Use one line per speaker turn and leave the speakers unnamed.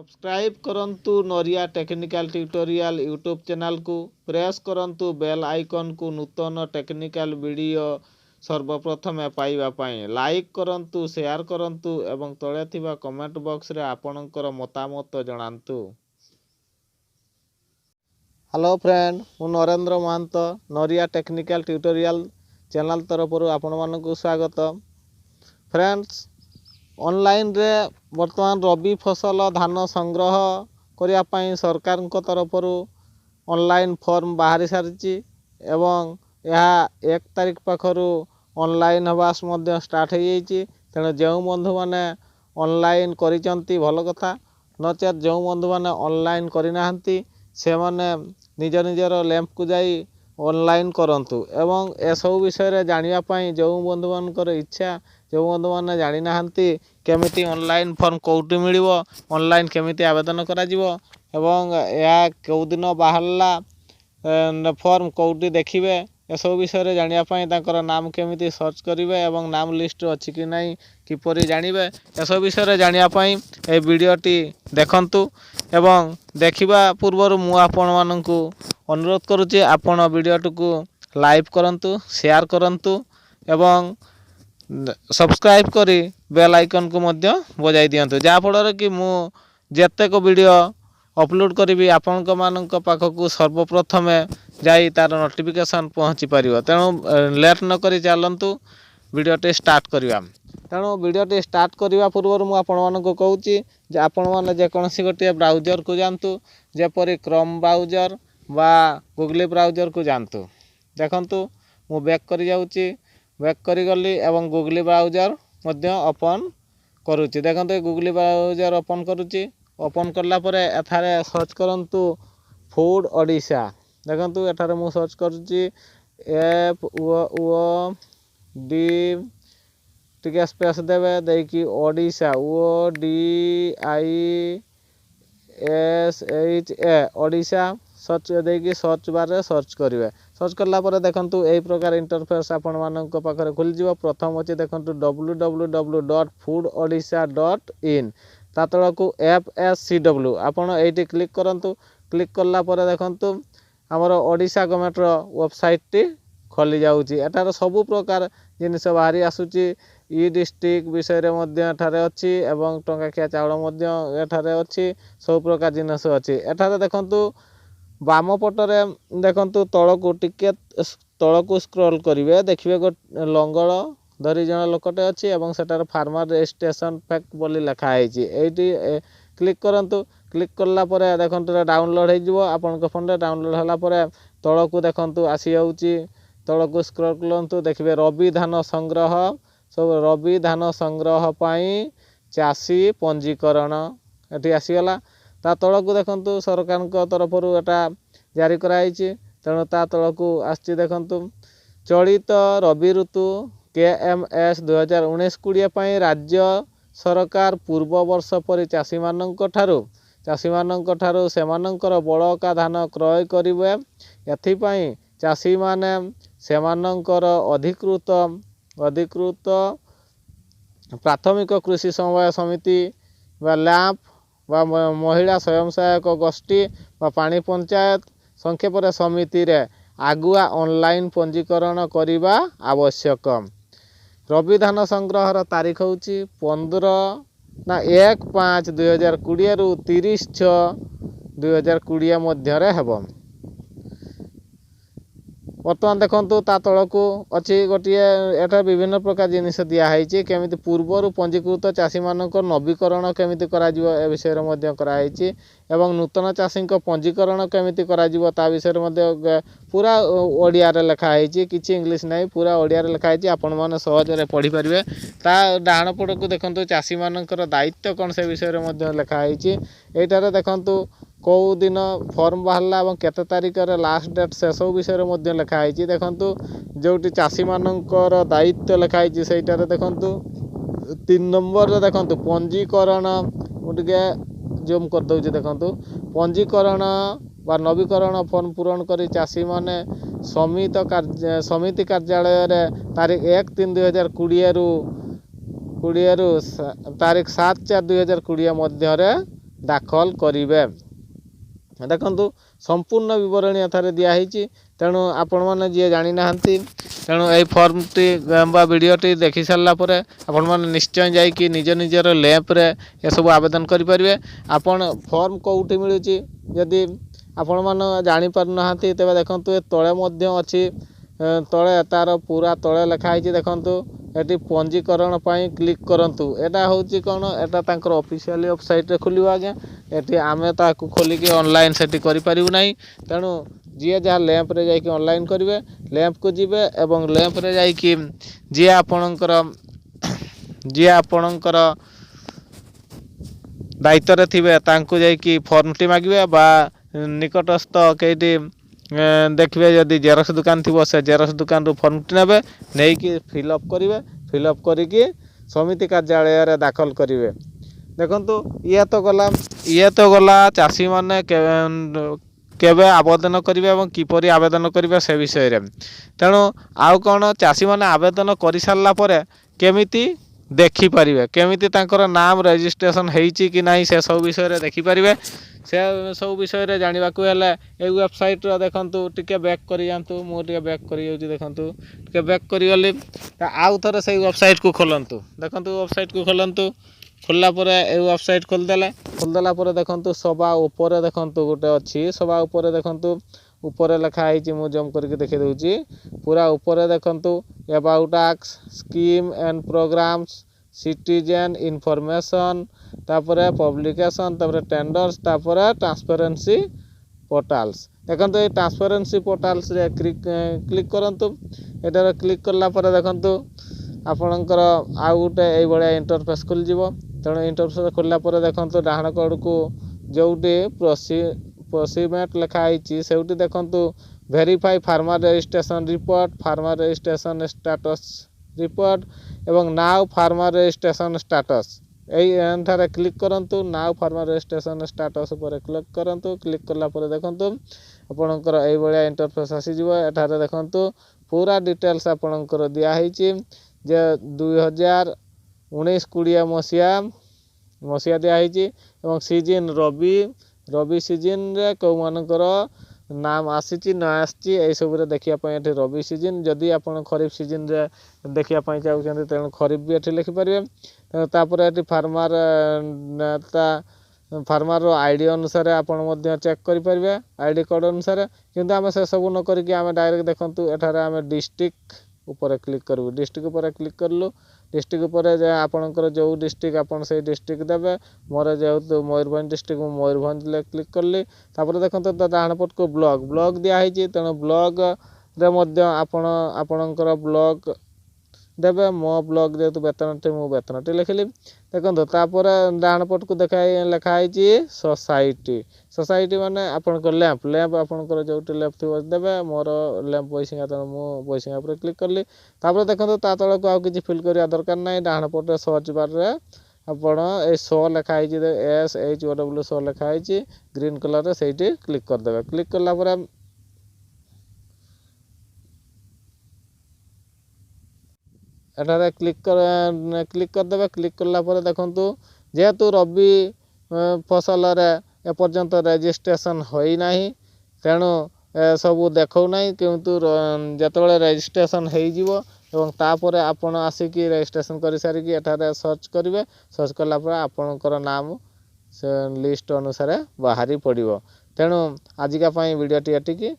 Subscribe करंतु नरिया technical tutorial YouTube channel को प्रेस करंतु बेल आइकन को नूतन टेक्निकल वीडियो सर्वप्रथम पाइबा पाई लाइक करंतु शेयर करंतु एवं तळे थिबा कमेंट बॉक्स रे आपणकर मतामत जणांतु। हेलो फ्रेंड मु नरेंद्र महंत नरिया टेक्निकल ट्यूटोरियल चैनल तरफ आपण मानकु स्वागत। फ्रेंड्स ऑनलाइन रे वर्तमान रबी फसल धान संग्रह करिया पई सरकार तरफ ऑनलाइन फॉर्म बाहरी सारी एवं यह 1 तारिख पाखरु ऑनलाइन हवास मध्य स्टार्ट हो जाइए। तेणु जो बंधु मैंने ऑनलाइन करिचंती भल कथा नचेत जो बंधु मैंने ऑनलाइन करना से माने निज निजर लैंप को जाई ऑनलाइन करंतु एवं ए सब विषय जानिया पई जो बंधु मानकर इच्छा जो बंधु मैंने जानी नाहंती केमिति ऑनलाइन फॉर्म कोउटी मिलिबो ऑनलाइन केमिति आवेदन करा जिवो एवं या को दिन बाहरला फॉर्म कोउटी देखिबे ए सब विषय जानिया पई ताकर नाम केमिति सर्च करिवे एवं नाम लिस्ट अछि कि नाही किपरि जानिबे ए सब विषय जानिया पई ए वीडियोटी देखंतु एवं देखिबा पूर्व मु आपण माननकु अनुरोध करूची आपण वीडियोटी को लाइक करंतु शेयर करंतु एवं सब्सक्राइब करी बेल आइकन को मध्य बजाई दियंतु जा फल कि मु जेतेक वीडियो अपलोड करी आपण मानक पाखक सर्वप्रथम जाई तार नोटिफिकेशन पहुँची पारिबो। तेणु लेट न करी चलंतु वीडियोटी स्टार्ट करिवा। तेणु वीडियोटी स्टार्ट करने पूर्व मुझे आपण मानक कहूँ आपण मैंने जेकोसी गोटे ब्राउजर को जातु जेपरी क्रोम ब्राउजर बा गूगल ब्राउजर को जातु। देखंतु मु बैक करी जाउची बैक करी गली एवं गूगल ब्राउजर मध्य ओपन करुच्ची। देखो गूगल ब्राउजर ओपन करुच्ची ओपन कला परे एथारे सर्च करंतु फूड ओडिशा। देखो एठारे मु सर्च करुच्ची एफ ओ डी टिके स्पेस देवे देकी Odisha O D I S H A Odisha search देकी सर्च बार सर्च करेंगे। सर्च कला देखंतु यही प्रकार इंटरफेस आपण मानक पाखरे खुल जिवो। प्रथम अच्छे देखंतु www.foododisha.in ता तळकु FSCW आपण एटी क्लिक करंतु। क्लिक कला परे देखंतु हमर ओडिशा गवर्नमेंट रो वेबसाइट टी खोली जाउची। एटार सब प्रकार जिनिस बाहरी आसुची ई डिस्ट्रिक्ट विषय रे मध्य एठारे अछि एवं टंकाकिया चाउल मध्य एठारे अछि सब प्रकार जिनिस अछि। एठारे देखंतु बाम पटरे देखंतु तळकु टिके तळकु स्क्रॉल करिवे देखिबे लंगळ धरी जण लोकटे अछि एवं सेटार फार्मर रजिस्ट्रेशन फैक्ट बोली लिखा आइछि। एटी क्लिक करंतु। क्लिक करला परे देखंतु डाउनलोड हे जिवो आपन को फोन रे डाउनलोड हला परे तळकु देखंतु आसी जाउछि। तळकु स्क्रॉल करंतु देखिबे रबी धान संग्रह सब रबी धान संग्रह पाई चाषी पंजीकरण एटी आसीगला। ता तळकु देखंतु सरकार तरफ एटा जारी कराइछि। तेणु ता तळकु आछि देखंतु चलित रबी ऋतु KMS 2019-20 पाई राज्य सरकार पूर्व वर्ष परि चाषी मानक ठारू सेमानंकर बळका धान क्रय करिवे। एथि पाई चाषी माने सेमानंकर अधिकृत प्राथमिक कृषि समवाय समिति बा लैंप बा महिला स्वयं सहायक गोष्ठी बा पानी पंचायत संक्षेप समिति रे आगुआ ऑनलाइन पंजीकरण करिबा आवश्यक। रबी धान संग्रह तारीख होची 1/5/2020 रु 30/6/2020 मध्य रे हेबो। वर्तमान देखंतु ता तळकु अछि गोटिए एटा विभिन्न प्रकार जिनिस दिया हैछि केमिति पूर्वरु पंजीकृत चाषी मानक नवीकरण केमिति करा जिवो ए विषय रे मध्य करा हैछि एवं नूतन चाषी को पंजीकरण केमिति करा जिवो ता विषय रे मध्य पूरा ओडिया रे लिखा हैछि किछि इंग्लिश नै पूरा ओडिया रे लिखा हैछि आपण माने सहज रे पढि परिबे। ता डाहण पडकु देखंतु चाषी मानकर दायित्व कोन से विषय रे मध्य लिखा हैछि। एटारे देखंतु कौ दिन फॉर्म बाहरला एवं केते तारिख रे लास्ट डेट से सब विषय रे मध्य लिखा हैछि। देखंतु जोटी चाषी मानकर दायित्व लिखा हैछि सेटारे देखंतु 3 नंबर रे देखंतु पंजीकरण उटके जूम कर दउछि। देखंतु पंजीकरण बा नवीकरण फॉर्म पूरण करी चाषी माने समिति कार्यालय रे तारीख 1/3/2020 रु तारीख 7/4/2020 मध्य रे ଦାଖଲ କରିବେ। ଦେଖନ୍ତୁ ସମ୍पूर्ण ବିବରଣୀ ଏଠାରେ ଦିଆହେଇଛି। ତେଣୁ ଆପଣମାନେ ଯିଏ ଜାଣିନାହାନ୍ତି ତେଣୁ ଏହି ଫର୍ମଟି ବା ଭିଡ଼ିଓଟି ଦେଖି ସାରିଲା ପରେ ଆପଣମାନେ ନିଶ୍ଚୟ ଯାଇକି ନିଜ ନିଜର ଲ୍ୟାବ୍ରେ ଏସବୁ ଆବେଦନ କରିପାରିବେ। ଆପଣ ଫର୍ମ କେଉଁଠି ମିଳୁଛି ଯଦି ଆପଣମାନେ ଜାଣିପାରୁନାହାନ୍ତି ତେବେ ଦେଖନ୍ତୁ ଏ ତଳେ ମଧ୍ୟ ଅଛି। ତଳେ ତାର ପୁରା ତଳେ ଲେଖା ହେଇଛି ଦେଖନ୍ତୁ ଏଠି ପଞ୍ଜୀକରଣ ପାଇଁ କ୍ଲିକ୍ କରନ୍ତୁ। ଏଟା ହେଉଛି କ'ଣ ଏଟା ତାଙ୍କର ଅଫିସିଆଲି ୱେବସାଇଟ୍ରେ ଖୋଲିବ ଆଜ୍ଞା। ଏଠି ଆମେ ତାକୁ ଖୋଲିକି ଅନଲାଇନ୍ ସେଠି କରିପାରିବୁ ନାହିଁ। ତେଣୁ ଯିଏ ଯାହା ଲ୍ୟାମ୍ପରେ ଯାଇକି ଅନଲାଇନ୍ କରିବେ ଲ୍ୟାମ୍ପକୁ ଯିବେ ଏବଂ ଲ୍ୟାମ୍ପରେ ଯାଇକି ଯିଏ ଆପଣଙ୍କର ଦାୟିତ୍ୱରେ ଥିବେ ତାଙ୍କୁ ଯାଇକି ଫର୍ମଟି ମାଗିବେ ବା ନିକଟସ୍ଥ କେଇଟି ଦେଖିବେ ଯଦି ଜେରକ୍ସ ଦୋକାନ ଥିବ ସେ ଜେରକ୍ସ ଦୋକାନରୁ ଫର୍ମଟି ନେବେ ନେଇକି ଫିଲ୍ଅପ୍ କରିବେ। ଫିଲ୍ଅପ୍ କରିକି ସମିତି କାର୍ଯ୍ୟାଳୟରେ ଦାଖଲ କରିବେ। ଦେଖନ୍ତୁ ଇଏ ତ ଗଲା ଚାଷୀମାନେ କେବେ ଆବେଦନ କରିବେ ଏବଂ କିପରି ଆବେଦନ କରିବେ ସେ ବିଷୟରେ। ତେଣୁ ଆଉ କ'ଣ ଚାଷୀମାନେ ଆବେଦନ କରିସାରିଲା ପରେ କେମିତି ଦେଖିପାରିବେ, କେମିତି ତାଙ୍କର ନାମ ରେଜିଷ୍ଟ୍ରେସନ୍ ହେଇଛି କି ନାହିଁ ସେ ସବୁ ବିଷୟରେ ଦେଖିପାରିବେ। ସେ ସବୁ ବିଷୟରେ ଜାଣିବାକୁ ହେଲେ ଏଇ ୱେବସାଇଟ୍ର ଦେଖନ୍ତୁ ଟିକେ ବ୍ୟାକ୍ କରିଯାଆନ୍ତୁ। ମୁଁ ଟିକେ ବ୍ୟାକ୍ କରିଯାଉଛି ଦେଖନ୍ତୁ ଟିକେ ବ୍ୟାକ୍ କରିଗଲି। ଆଉ ଥରେ ସେଇ ୱେବସାଇଟ୍କୁ ଖୋଲନ୍ତୁ। ଦେଖନ୍ତୁ ୱେବସାଇଟ୍କୁ ଖୋଲନ୍ତୁ। ଖୋଲିଲା ପରେ ଏଇ ୱେବସାଇଟ୍ ଖୋଲିଦେଲା ପରେ ଦେଖନ୍ତୁ ସବା ଉପରେ ଦେଖନ୍ତୁ ଗୋଟେ ଅଛି। ସବା ଉପରେ ଦେଖନ୍ତୁ ଉପରେ ଲେଖା ହେଇଛି। ମୁଁ ଜମ୍ପ କରିକି ଦେଖେଇ ଦେଉଛି। ପୁରା ଉପରେ ଦେଖନ୍ତୁ about act, scheme and programmes, citizen information, ତାପରେ ପବ୍ଲିକେସନ୍, ତାପରେ ଟେଣ୍ଡର୍ସ, ତାପରେ ଟ୍ରାନ୍ସପାରେନ୍ସି ପୋର୍ଟାଲ୍ସ। ଦେଖନ୍ତୁ ଏଇ ଟ୍ରାନ୍ସପାରେନ୍ସି ପୋର୍ଟାଲ୍ସରେ କ୍ଲିକ୍ କରନ୍ତୁ। ଏଠାରେ କ୍ଲିକ୍ କଲା ପରେ ଦେଖନ୍ତୁ ଆପଣଙ୍କର ଆଉ ଗୋଟେ ଏଇଭଳିଆ ଇଣ୍ଟରଫେସ୍ ଖୋଲିଯିବ। ତେଣୁ ଇଣ୍ଟରଫେସ୍ ଖୋଲିଲା ପରେ ଦେଖନ୍ତୁ ଡାହାଣ କଡ଼କୁ ଯେଉଁଠି ପ୍ରୋସିମେଣ୍ଟ ଲେଖା ହେଇଛି ସେଇଠି ଦେଖନ୍ତୁ ଭେରିଫାଇ ଫାର୍ମର ରେଜିଷ୍ଟ୍ରେସନ୍ ରିପୋର୍ଟ, ଫାର୍ମର ରେଜିଷ୍ଟ୍ରେସନ୍ ଷ୍ଟାଟସ୍ ରିପୋର୍ଟ ଏବଂ ନାଓ ଫାର୍ମର ରେଜିଷ୍ଟ୍ରେସନ୍ ଷ୍ଟାଟସ୍। ଏଇଠାରେ କ୍ଲିକ୍ କରନ୍ତୁ। ନାଓ ଫାର୍ମର ରେଜିଷ୍ଟ୍ରେସନ୍ ଷ୍ଟାଟସ୍ ଉପରେ କ୍ଲିକ୍ କରନ୍ତୁ। କ୍ଲିକ୍ କଲା ପରେ ଦେଖନ୍ତୁ ଆପଣଙ୍କର ଏଇଭଳିଆ ଇଣ୍ଟରଫେସ୍ ଆସିଯିବ। ଏଠାରେ ଦେଖନ୍ତୁ ପୁରା ଡିଟେଲ୍ସ ଆପଣଙ୍କର ଦିଆହେଇଛି ଯେ 2019-20 ମସିହା ଦିଆହେଇଛି ଏବଂ ସିଜିନ୍ ରବି ସିଜିନ୍ରେ କେଉଁମାନଙ୍କର ନାମ ଆସିଛି ନ ଆସିଛି ଏଇସବୁରେ ଦେଖିବା ପାଇଁ ଏଠି ରବି ସିଜିନ୍। ଯଦି ଆପଣ ଖରିଫ ସିଜିନ୍ରେ ଦେଖିବା ପାଇଁ ଚାହୁଁଛନ୍ତି ତେଣୁ ଖରିଫ ବି ଏଠି ଲେଖିପାରିବେ। ତାପରେ ଏଠି ଫାର୍ମାରର ଆଇଡ଼ି ଅନୁସାରେ ଆପଣ ମଧ୍ୟ ଚେକ୍ କରିପାରିବେ ଆଇଡ଼ି କୋଡ଼ ଅନୁସାରେ। କିନ୍ତୁ ଆମେ ସେସବୁ ନ କରିକି ଆମେ ଡାଇରେକ୍ଟ ଦେଖନ୍ତୁ ଏଠାରେ ଆମେ ଡିଷ୍ଟ୍ରିକ୍ଟ ଉପରେ କ୍ଲିକ୍ କରିବୁ। ଡିଷ୍ଟ୍ରିକ୍ଟ ଉପରେ କ୍ଲିକ୍ କଲୁ। ଡିଷ୍ଟ୍ରିକ୍ଟ ଉପରେ ଯେ ଆପଣଙ୍କର ଯେଉଁ ଡିଷ୍ଟ୍ରିକ୍ଟ ଆପଣ ସେଇ ଡିଷ୍ଟ୍ରିକ୍ଟ ଦେବେ। ମୋର ଯେହେତୁ ମୟୂରଭଞ୍ଜ ଡିଷ୍ଟ୍ରିକ୍ଟ ମୁଁ ମୟୂରଭଞ୍ଜରେ କ୍ଲିକ୍ କଲି। ତାପରେ ଦେଖନ୍ତୁ ତା ଡାହାଣ ପଟକୁ ବ୍ଲକ୍ ଦିଆହେଇଛି। ତେଣୁ ବ୍ଲକ୍ରେ ମଧ୍ୟ ଆପଣଙ୍କର ବ୍ଲକ୍ ଦେବେ। ମୋ ବ୍ଲକ୍ ଯେହେତୁ ବେତନଟି ମୁଁ ବେତନଟି ଲେଖିଲି। ଦେଖନ୍ତୁ ତାପରେ ଡାହାଣ ପଟକୁ ଲେଖା ହେଇଛି ସୋସାଇଟି ମାନେ ଆପଣଙ୍କ ଲ୍ୟାମ୍ପ ଆପଣଙ୍କର ଯେଉଁଠି ଲ୍ୟାମ୍ପ ଥିବ ଦେବେ। ମୋର ଲ୍ୟାମ୍ପ ବୈଶିଙ୍ଗା ତେଣୁ ମୁଁ ବୈଶିଙ୍ଗା ଉପରେ କ୍ଲିକ୍ କଲି। ତାପରେ ଦେଖନ୍ତୁ ତା ତଳକୁ ଆଉ କିଛି ଫିଲ୍ କରିବା ଦରକାର ନାହିଁ। ଡାହାଣ ପଟେ ସର୍ଚ୍ଚ ବାର୍ରେ ଆପଣ ଏଇ ଲେଖା ହେଇଛି SHOW ଲେଖା ହେଇଛି ଗ୍ରୀନ୍ କଲର୍ରେ ସେଇଠି କ୍ଲିକ୍ କରିଦେବେ। କ୍ଲିକ୍ କଲା ପରେ ଏଠାରେ କ୍ଲିକ୍ କରିଦେବେ। କ୍ଲିକ୍ କଲା ପରେ ଦେଖନ୍ତୁ ଯେହେତୁ ରବି ଫସଲରେ ଏପର୍ଯ୍ୟନ୍ତ ରେଜିଷ୍ଟ୍ରେସନ୍ ହୋଇନାହିଁ ତେଣୁ ଏସବୁ ଦେଖାଉନାହିଁ। କିନ୍ତୁ ଯେତେବେଳେ ରେଜିଷ୍ଟ୍ରେସନ୍ ହେଇଯିବ ଏବଂ ତାପରେ ଆପଣ ଆସିକି ରେଜିଷ୍ଟ୍ରେସନ୍ କରିସାରିକି ଏଠାରେ ସର୍ଚ୍ଚ କରିବେ। ସର୍ଚ୍ଚ କଲା ପରେ ଆପଣଙ୍କର ନାମ ସେ ଲିଷ୍ଟ ଅନୁସାରେ ବାହାରି ପଡ଼ିବ। ତେଣୁ ଆଜିକା ପାଇଁ ଭିଡ଼ିଓଟି ଏତିକି